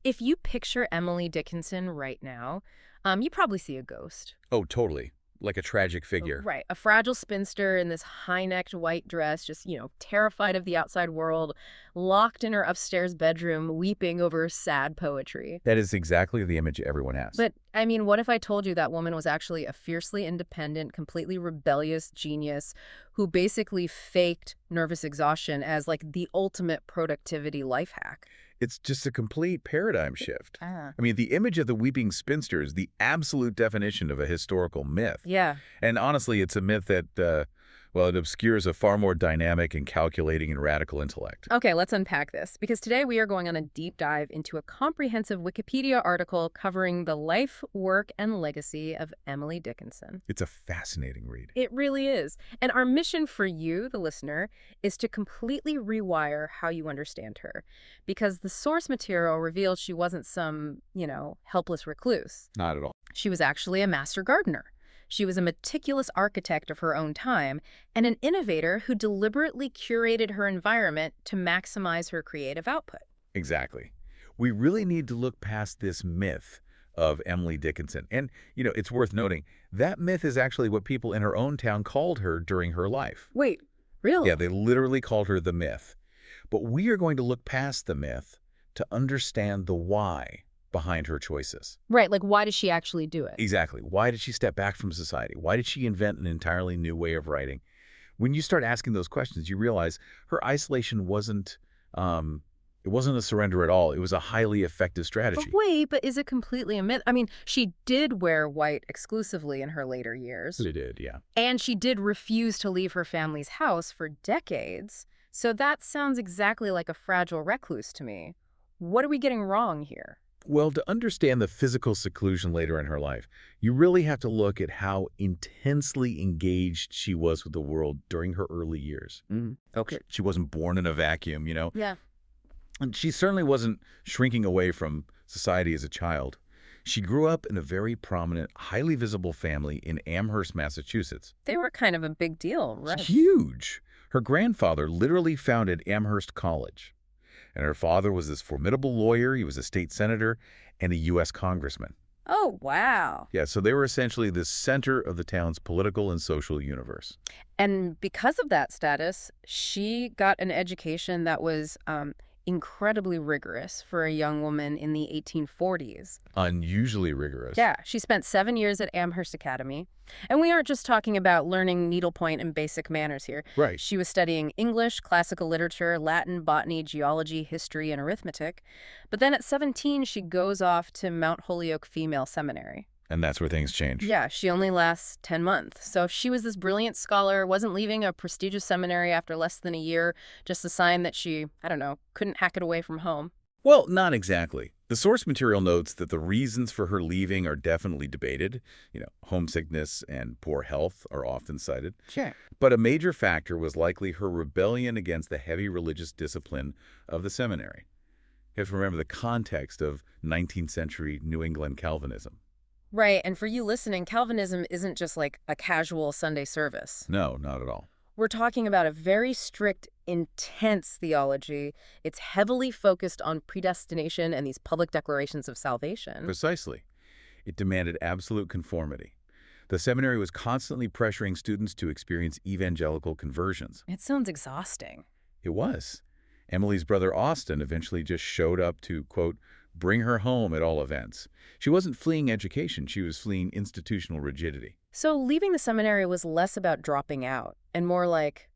If you picture Emily Dickinson right now, you probably see a ghost. Oh, totally. Like a tragic figure. Right. A fragile spinster in this high-necked white dress, just, terrified of the outside world, locked in her upstairs bedroom, weeping over sad poetry. That is exactly the image everyone has. But, I mean, what if I told you that woman was actually a fiercely independent, completely rebellious genius who basically faked nervous exhaustion as, like, the ultimate productivity life hack? It's just a complete paradigm shift. Ah. I mean, the image of the weeping spinster is the absolute definition of a historical myth. Yeah. And honestly, it's a myth that, well, it obscures a far more dynamic and calculating and radical intellect. Okay, let's unpack this, because today we are going on a deep dive into a comprehensive Wikipedia article covering the life, work, and legacy of Emily Dickinson. It's a fascinating read. It really is. And our mission for you, the listener, is to completely rewire how you understand her. Because the source material reveals she wasn't some, helpless recluse. Not at all. She was actually a master gardener. She was a meticulous architect of her own time and an innovator who deliberately curated her environment to maximize her creative output. Exactly. We really need to look past this myth of Emily Dickinson. And, it's worth noting, that myth is actually what people in her own town called her during her life. Wait, really? Yeah, they literally called her the myth. But we are going to look past the myth to understand the why behind her choices. Right, like why did she actually do it? Exactly. Why did she step back from society? Why did she invent an entirely new way of writing? When you start asking those questions, you realize her isolation wasn't a surrender at all. It was a highly effective strategy. But is it completely a myth? I mean, she did wear white exclusively in her later years. She did, yeah. And she did refuse to leave her family's house for decades. So that sounds exactly like a fragile recluse to me. What are we getting wrong here? Well, to understand the physical seclusion later in her life, you really have to look at how intensely engaged she was with the world during her early years. Okay. She wasn't born in a vacuum, Yeah. And she certainly wasn't shrinking away from society as a child. She grew up in a very prominent, highly visible family in Amherst, Massachusetts. They were kind of a big deal, right? Huge. Her grandfather literally founded Amherst College. And her father was this formidable lawyer. He was a state senator and a U.S. congressman. Oh, wow. Yeah, so they were essentially the center of the town's political and social universe. And because of that status, she got an education that was incredibly rigorous for a young woman in the 1840s. Unusually rigorous. Yeah, she spent 7 years at Amherst Academy. And we aren't just talking about learning needlepoint and basic manners here. Right. She was studying English, classical literature, Latin, botany, geology, history, and arithmetic. But then at 17, she goes off to Mount Holyoke Female Seminary. And that's where things change. Yeah, she only lasts 10 months. So if she was this brilliant scholar, wasn't leaving a prestigious seminary after less than a year, just a sign that she, couldn't hack it away from home. Well, not exactly. The source material notes that the reasons for her leaving are definitely debated. Homesickness and poor health are often cited. Sure. But a major factor was likely her rebellion against the heavy religious discipline of the seminary. You have to remember the context of 19th century New England Calvinism. Right, and for you listening, Calvinism isn't just like a casual Sunday service. No, not at all. We're talking about a very strict, intense theology. It's heavily focused on predestination and these public declarations of salvation. Precisely. It demanded absolute conformity. The seminary was constantly pressuring students to experience evangelical conversions. It sounds exhausting. It was. Emily's brother Austin eventually just showed up to, quote, bring her home at all events. She wasn't fleeing education. She was fleeing institutional rigidity. So leaving the seminary was less about dropping out and more like,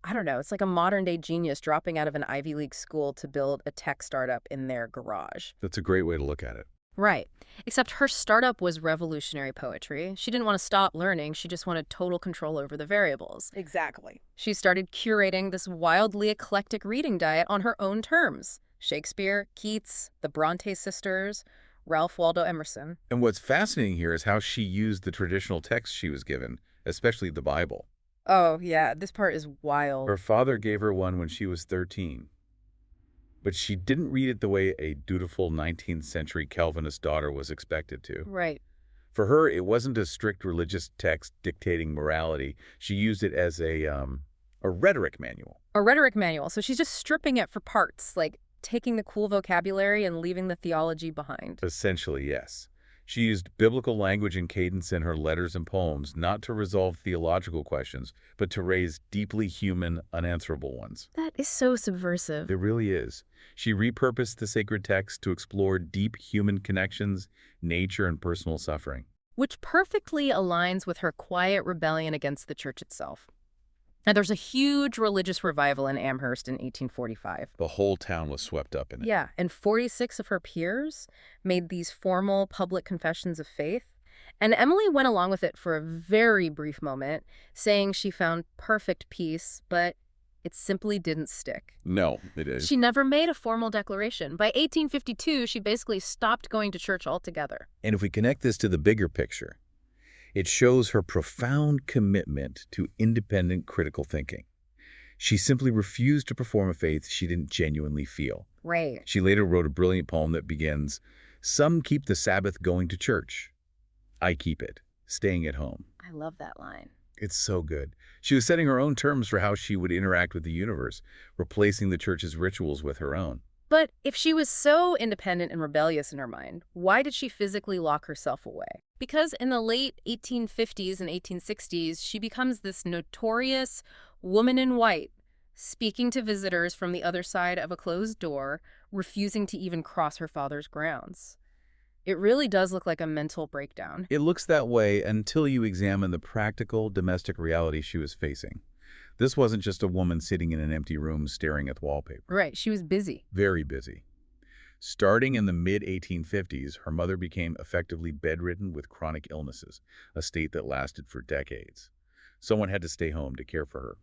it's like a modern-day genius dropping out of an Ivy League school to build a tech startup in their garage. That's a great way to look at it. Right. Except her startup was revolutionary poetry. She didn't want to stop learning. She just wanted total control over the variables. Exactly. She started curating this wildly eclectic reading diet on her own terms. Shakespeare, Keats, the Bronte sisters, Ralph Waldo Emerson. And what's fascinating here is how she used the traditional texts she was given, especially the Bible. Oh, yeah, this part is wild. Her father gave her one when she was 13. But she didn't read it the way a dutiful 19th century Calvinist daughter was expected to. Right. For her, it wasn't a strict religious text dictating morality. She used it as a rhetoric manual. A rhetoric manual. So she's just stripping it for parts, like taking the cool vocabulary and leaving the theology behind. Essentially, yes. She used biblical language and cadence in her letters and poems not to resolve theological questions, but to raise deeply human, unanswerable ones. That is so subversive. It really is. She repurposed the sacred text to explore deep human connections, nature, and personal suffering. Which perfectly aligns with her quiet rebellion against the church itself. Now, there's a huge religious revival in Amherst in 1845. The whole town was swept up in it. Yeah, and 46 of her peers made these formal public confessions of faith. And Emily went along with it for a very brief moment, saying she found perfect peace, but it simply didn't stick. No, it is. She never made a formal declaration. By 1852, she basically stopped going to church altogether. And if we connect this to the bigger picture, it shows her profound commitment to independent critical thinking. She simply refused to perform a faith she didn't genuinely feel. Right. She later wrote a brilliant poem that begins, "Some keep the Sabbath going to church. I keep it, staying at home." I love that line. It's so good. She was setting her own terms for how she would interact with the universe, replacing the church's rituals with her own. But if she was so independent and rebellious in her mind, why did she physically lock herself away? Because in the late 1850s and 1860s, she becomes this notorious woman in white, speaking to visitors from the other side of a closed door, refusing to even cross her father's grounds. It really does look like a mental breakdown. It looks that way until you examine the practical domestic reality she was facing. This wasn't just a woman sitting in an empty room staring at the wallpaper. Right, she was busy. Very busy. Starting in the mid-1850s, her mother became effectively bedridden with chronic illnesses, a state that lasted for decades. Someone had to stay home to care for her,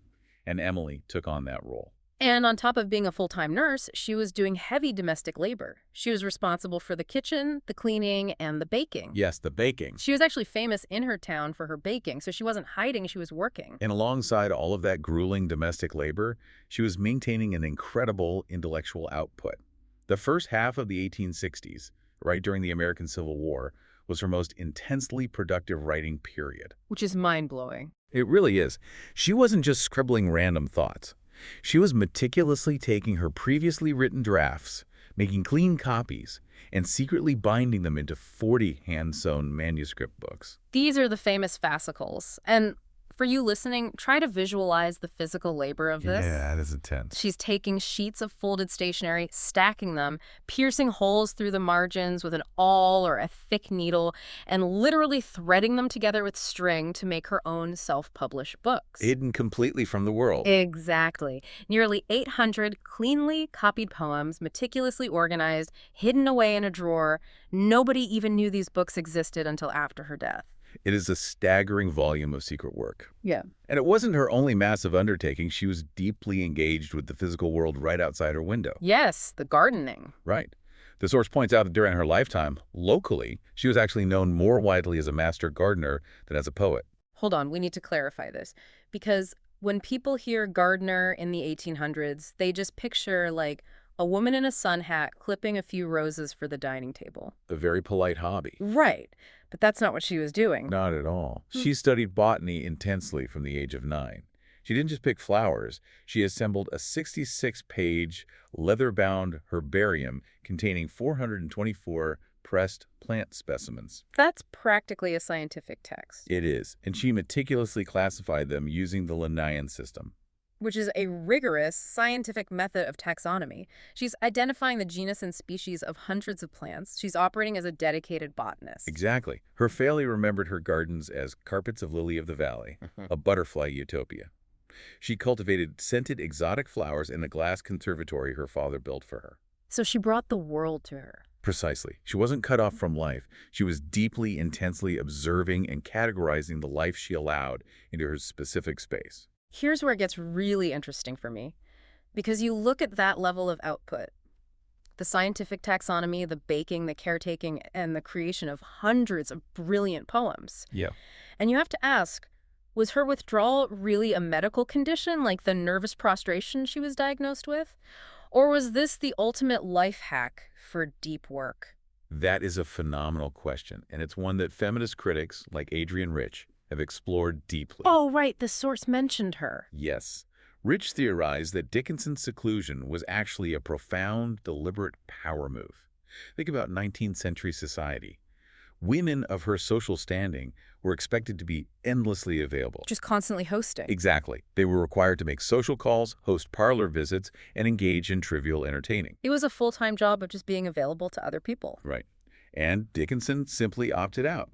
and Emily took on that role. And on top of being a full-time nurse, she was doing heavy domestic labor. She was responsible for the kitchen, the cleaning, and the baking. Yes, the baking. She was actually famous in her town for her baking, so she wasn't hiding, she was working. And alongside all of that grueling domestic labor, she was maintaining an incredible intellectual output. The first half of the 1860s, right during the American Civil War, was her most intensely productive writing period. Which is mind-blowing. It really is. She wasn't just scribbling random thoughts. She was meticulously taking her previously written drafts, making clean copies, and secretly binding them into 40 hand-sewn manuscript books. These are the famous fascicles. And for you listening, try to visualize the physical labor of this. Yeah, that is intense. She's taking sheets of folded stationery, stacking them, piercing holes through the margins with an awl or a thick needle, and literally threading them together with string to make her own self-published books. Hidden completely from the world. Exactly. Nearly 800 cleanly copied poems, meticulously organized, hidden away in a drawer. Nobody even knew these books existed until after her death. It is a staggering volume of secret work. Yeah. And it wasn't her only massive undertaking. She was deeply engaged with the physical world right outside her window. Yes, the gardening. Right. The source points out that during her lifetime, locally, she was actually known more widely as a master gardener than as a poet. Hold on, we need to clarify this. Because when people hear gardener in the 1800s, they just picture, like, a woman in a sun hat clipping a few roses for the dining table. A very polite hobby. Right. But that's not what she was doing. Not at all. She studied botany intensely from the age of 9. She didn't just pick flowers. She assembled a 66-page, leather-bound herbarium containing 424 pressed plant specimens. That's practically a scientific text. It is, and she meticulously classified them using the Linnaean system, which is a rigorous scientific method of taxonomy. She's identifying the genus and species of hundreds of plants. She's operating as a dedicated botanist. Exactly. Her family remembered her gardens as carpets of lily of the valley, a butterfly utopia. She cultivated scented exotic flowers in a glass conservatory her father built for her. So she brought the world to her. Precisely. She wasn't cut off from life. She was deeply, intensely observing and categorizing the life she allowed into her specific space. Here's where it gets really interesting for me, because you look at that level of output, the scientific taxonomy, the baking, the caretaking, and the creation of hundreds of brilliant poems. Yeah. And you have to ask, was her withdrawal really a medical condition, like the nervous prostration she was diagnosed with? Or was this the ultimate life hack for deep work? That is a phenomenal question, and it's one that feminist critics like Adrienne Rich have explored deeply. Oh, right. The source mentioned her. Yes. Rich theorized that Dickinson's seclusion was actually a profound, deliberate power move. Think about 19th century society. Women of her social standing were expected to be endlessly available. Just constantly hosting. Exactly. They were required to make social calls, host parlor visits, and engage in trivial entertaining. It was a full-time job of just being available to other people. Right. And Dickinson simply opted out.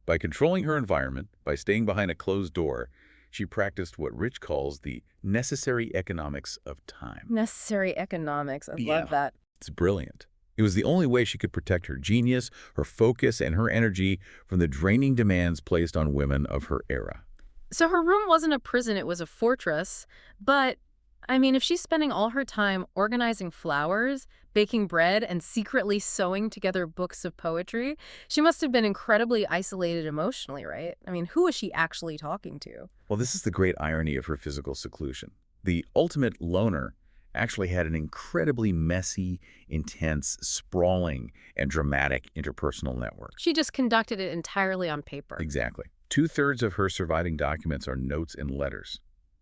By controlling her environment, by staying behind a closed door, she practiced what Rich calls the necessary economics of time. Necessary economics. I Yeah. love that. It's brilliant. It was the only way she could protect her genius, her focus, and her energy from the draining demands placed on women of her era. So her room wasn't a prison, it was a fortress. But, I mean, if she's spending all her time organizing flowers, baking bread, and secretly sewing together books of poetry, she must have been incredibly isolated emotionally, right? I mean, who is she actually talking to? Well, this is the great irony of her physical seclusion. The ultimate loner actually had an incredibly messy, intense, sprawling, and dramatic interpersonal network. She just conducted it entirely on paper. Exactly. Two-thirds of her surviving documents are notes and letters.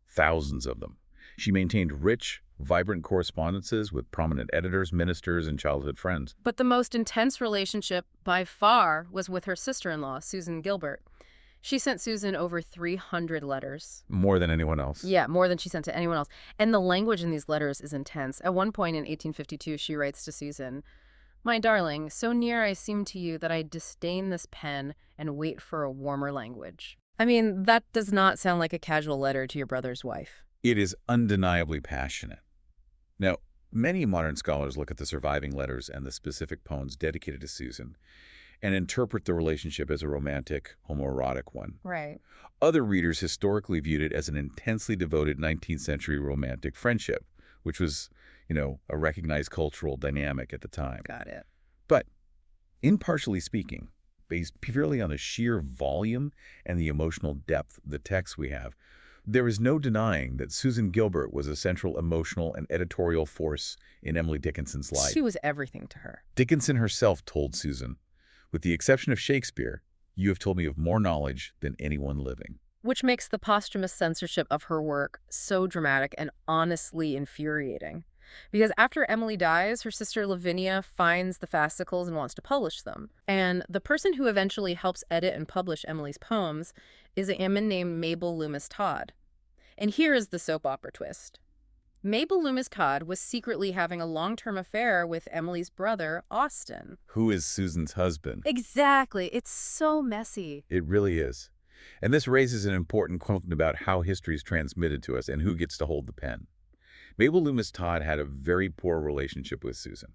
Thousands of them. She maintained rich, vibrant correspondences with prominent editors, ministers, and childhood friends. But the most intense relationship, by far, was with her sister-in-law, Susan Gilbert. She sent Susan over 300 letters. More than anyone else. Yeah, more than she sent to anyone else. And the language in these letters is intense. At one point in 1852, she writes to Susan, "My darling, so near I seem to you that I disdain this pen and wait for a warmer language." I mean, that does not sound like a casual letter to your brother's wife. It is undeniably passionate. Now, many modern scholars look at the surviving letters and the specific poems dedicated to Susan and interpret the relationship as a romantic, homoerotic one. Right. Other readers historically viewed it as an intensely devoted 19th century romantic friendship, which was, a recognized cultural dynamic at the time. Got it. But, impartially speaking, based purely on the sheer volume and the emotional depth of the text we have, there is no denying that Susan Gilbert was a central emotional and editorial force in Emily Dickinson's life. She was everything to her. Dickinson herself told Susan, "With the exception of Shakespeare, you have told me of more knowledge than anyone living." Which makes the posthumous censorship of her work so dramatic and honestly infuriating. Because after Emily dies, her sister Lavinia finds the fascicles and wants to publish them. And the person who eventually helps edit and publish Emily's poems is a woman named Mabel Loomis Todd. And here is the soap opera twist. Mabel Loomis Todd was secretly having a long-term affair with Emily's brother, Austin. Who is Susan's husband? Exactly. It's so messy. It really is. And this raises an important question about how history is transmitted to us and who gets to hold the pen. Mabel Loomis Todd had a very poor relationship with Susan,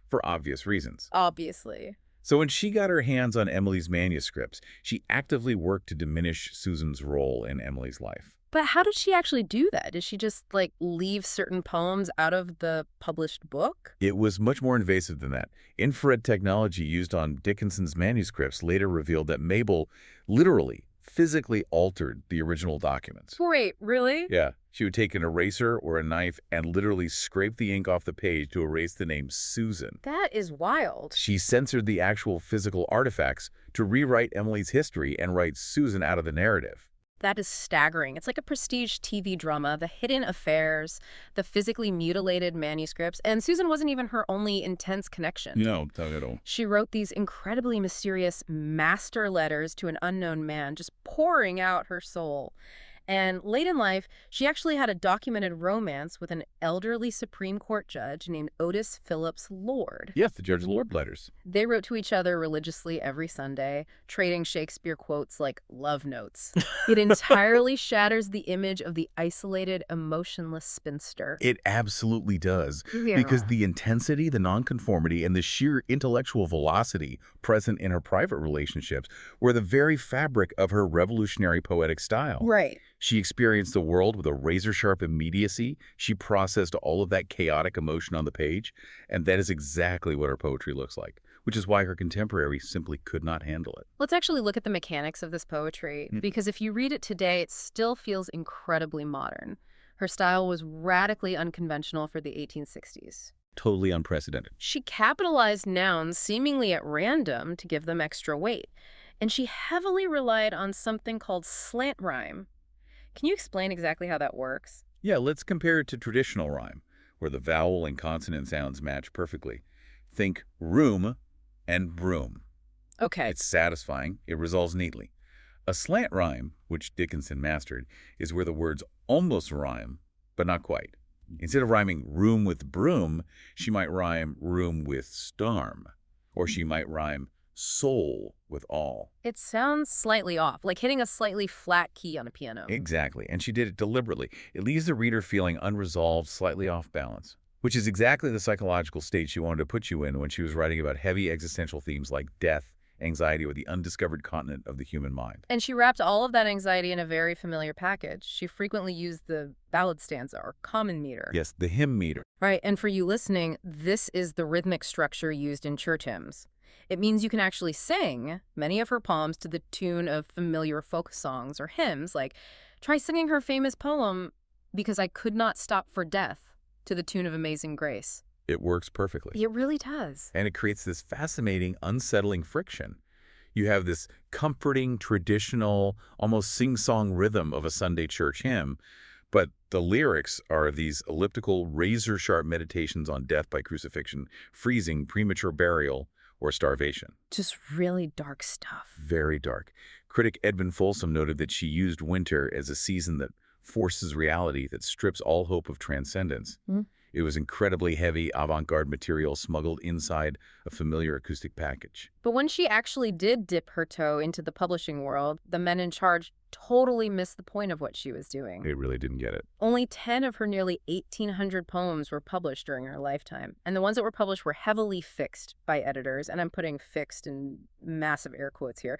for obvious reasons. Obviously. So when she got her hands on Emily's manuscripts, she actively worked to diminish Susan's role in Emily's life. But how did she actually do that? Did she just, leave certain poems out of the published book? It was much more invasive than that. Infrared technology used on Dickinson's manuscripts later revealed that Mabel literally, physically altered the original documents. Wait, really? Yeah. She would take an eraser or a knife and literally scrape the ink off the page to erase the name Susan. That is wild. She censored the actual physical artifacts to rewrite Emily's history and write Susan out of the narrative. That is staggering. It's like a prestige TV drama, the hidden affairs, the physically mutilated manuscripts, and Susan wasn't even her only intense connection. No, not at all. She wrote these incredibly mysterious master letters to an unknown man, just pouring out her soul. And late in life, she actually had a documented romance with an elderly Supreme Court judge named Otis Phillips Lord. Yes, the Judge Lord letters. They wrote to each other religiously every Sunday, trading Shakespeare quotes like love notes. It entirely shatters the image of the isolated, emotionless spinster. It absolutely does. Yeah. Because the intensity, the nonconformity, and the sheer intellectual velocity present in her private relationships were the very fabric of her revolutionary poetic style. Right. She experienced the world with a razor-sharp immediacy. She processed all of that chaotic emotion on the page, and that is exactly what her poetry looks like, which is why her contemporaries simply could not handle it. Let's actually look at the mechanics of this poetry, because if you read it today, it still feels incredibly modern. Her style was radically unconventional for the 1860s. Totally unprecedented. She capitalized nouns seemingly at random to give them extra weight, and she heavily relied on something called slant rhyme. Can you explain exactly how that works? Yeah, let's compare it to traditional rhyme, where the vowel and consonant sounds match perfectly. Think room and broom. Okay. It's satisfying, it resolves neatly. A slant rhyme, which Dickinson mastered, is where the words almost rhyme, but not quite. Instead of rhyming room with broom, she might rhyme room with storm, or she might rhyme soul with all. It sounds slightly off, like hitting a slightly flat key on a piano. Exactly, and she did it deliberately. It leaves the reader feeling unresolved, slightly off balance, which is exactly the psychological state she wanted to put you in when she was writing about heavy existential themes like death, anxiety, or the undiscovered continent of the human mind. And she wrapped all of that anxiety in a very familiar package. She frequently used the ballad stanza or common meter. Yes, the hymn meter. Right, and for you listening, this is the rhythmic structure used in church hymns. It means you can actually sing many of her poems to the tune of familiar folk songs or hymns, like try singing her famous poem, Because I Could Not Stop for Death, to the tune of Amazing Grace. It works perfectly. It really does. And it creates this fascinating, unsettling friction. You have this comforting, traditional, almost sing-song rhythm of a Sunday church hymn, but the lyrics are these elliptical, razor-sharp meditations on death by crucifixion, freezing, premature burial, or starvation. Just really dark stuff. Very dark. Critic Edmund Folsom noted that she used winter as a season that forces reality, that strips all hope of transcendence. It was incredibly heavy, avant-garde material smuggled inside a familiar acoustic package. But when she actually did dip her toe into the publishing world, the men in charge totally missed the point of what she was doing. They really didn't get it. Only 10 of her nearly 1,800 poems were published during her lifetime, and the ones that were published were heavily fixed by editors, and I'm putting fixed in massive air quotes here.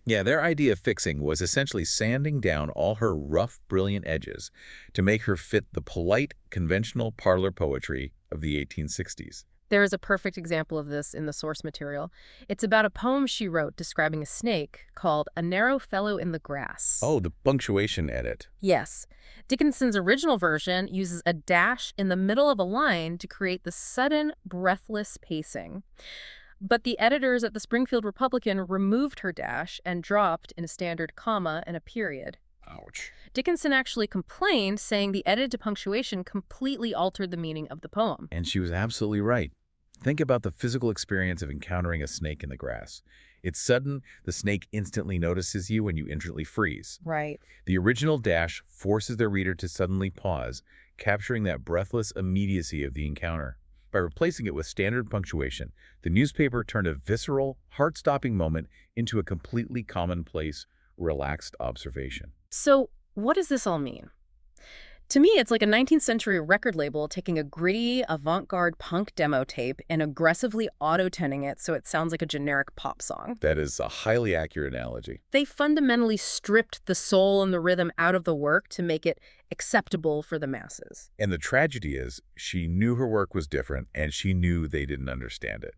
Yeah, their idea of fixing was essentially sanding down all her rough, brilliant edges to make her fit the polite, conventional parlor poetry of the 1860s. There is a perfect example of this in the source material. It's about a poem she wrote describing a snake called A Narrow Fellow in the Grass. Oh, the punctuation edit. Yes. Dickinson's original version uses a dash in the middle of a line to create the sudden, breathless pacing. But the editors at the Springfield Republican removed her dash and dropped in a standard comma and a period. Ouch. Dickinson actually complained, saying the edited punctuation completely altered the meaning of the poem. And she was absolutely right. Think about the physical experience of encountering a snake in the grass. It's sudden, the snake instantly notices you, and you instantly freeze. Right. The original dash forces the reader to suddenly pause, capturing that breathless immediacy of the encounter. By replacing it with standard punctuation, the newspaper turned a visceral, heart-stopping moment into a completely commonplace, relaxed observation. So what does this all mean? To me, it's like a 19th century record label taking a gritty, avant-garde punk demo tape and aggressively auto-tuning it so it sounds like a generic pop song. That is a highly accurate analogy. They fundamentally stripped the soul and the rhythm out of the work to make it acceptable for the masses. And the tragedy is, she knew her work was different, and she knew they didn't understand it.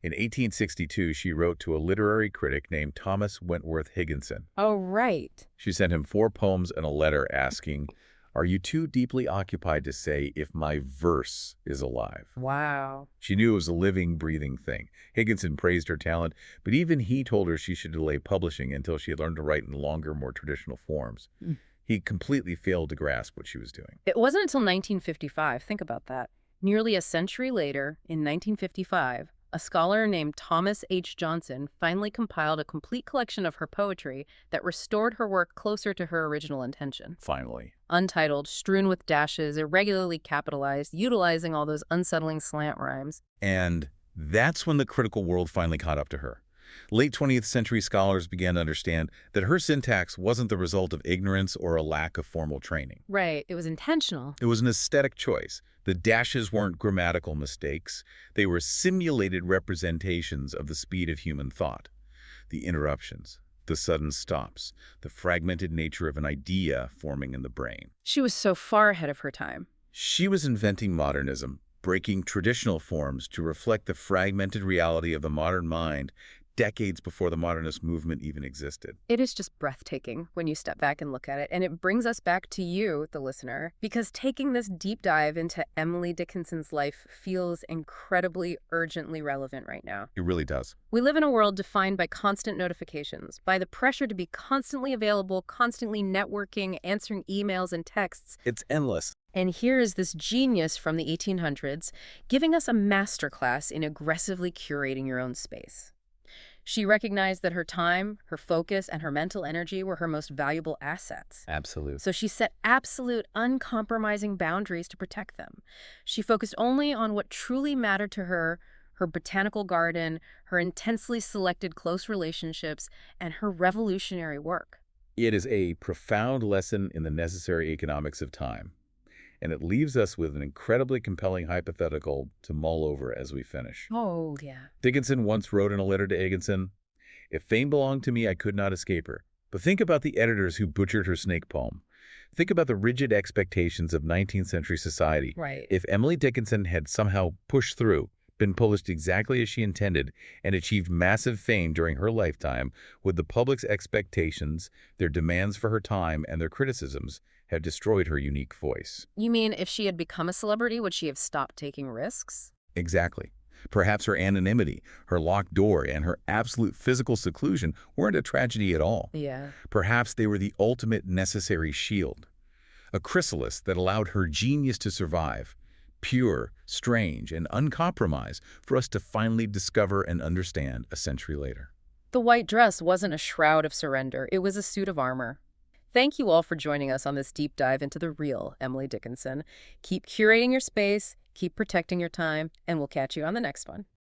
In 1862, she wrote to a literary critic named Thomas Wentworth Higginson. Oh, right. She sent him 4 poems and a letter asking, "Are you too deeply occupied to say if my verse is alive?" Wow. She knew it was a living, breathing thing. Higginson praised her talent, but even he told her she should delay publishing until she had learned to write in longer, more traditional forms. He completely failed to grasp what she was doing. It wasn't until 1955, think about that. Nearly a century later, in 1955, a scholar named Thomas H. Johnson finally compiled a complete collection of her poetry that restored her work closer to her original intention. Finally. Untitled, strewn with dashes, irregularly capitalized, utilizing all those unsettling slant rhymes. And that's when the critical world finally caught up to her. Late 20th century scholars began to understand that her syntax wasn't the result of ignorance or a lack of formal training. Right, it was intentional. It was an aesthetic choice. The dashes weren't grammatical mistakes. They were simulated representations of the speed of human thought. The interruptions, the sudden stops, the fragmented nature of an idea forming in the brain. She was so far ahead of her time. She was inventing modernism, breaking traditional forms to reflect the fragmented reality of the modern mind, decades before the modernist movement even existed. It is just breathtaking when you step back and look at it. And it brings us back to you, the listener, because taking this deep dive into Emily Dickinson's life feels incredibly urgently relevant right now. It really does. We live in a world defined by constant notifications, by the pressure to be constantly available, constantly networking, answering emails and texts. It's endless. And here is this genius from the 1800s giving us a masterclass in aggressively curating your own space. She recognized that her time, her focus, and her mental energy were her most valuable assets. Absolute. So she set absolute, uncompromising boundaries to protect them. She focused only on what truly mattered to her, her botanical garden, her intensely selected close relationships, and her revolutionary work. It is a profound lesson in the necessary economics of time. And it leaves us with an incredibly compelling hypothetical to mull over as we finish. Oh, yeah. Dickinson once wrote in a letter to Egginson, "If fame belonged to me, I could not escape her. But think about the editors who butchered her snake poem. Think about the rigid expectations of 19th century society. Right. If Emily Dickinson had somehow pushed through, been published exactly as she intended, and achieved massive fame during her lifetime, would the public's expectations, their demands for her time, and their criticisms have destroyed her unique voice?" You mean if she had become a celebrity, would she have stopped taking risks? Exactly. Perhaps her anonymity, her locked door, and her absolute physical seclusion weren't a tragedy at all. Yeah. Perhaps they were the ultimate necessary shield, a chrysalis that allowed her genius to survive, pure, strange, and uncompromised, for us to finally discover and understand a century later. The white dress wasn't a shroud of surrender. It was a suit of armor. Thank you all for joining us on this deep dive into the real Emily Dickinson. Keep curating your space, keep protecting your time, and we'll catch you on the next one.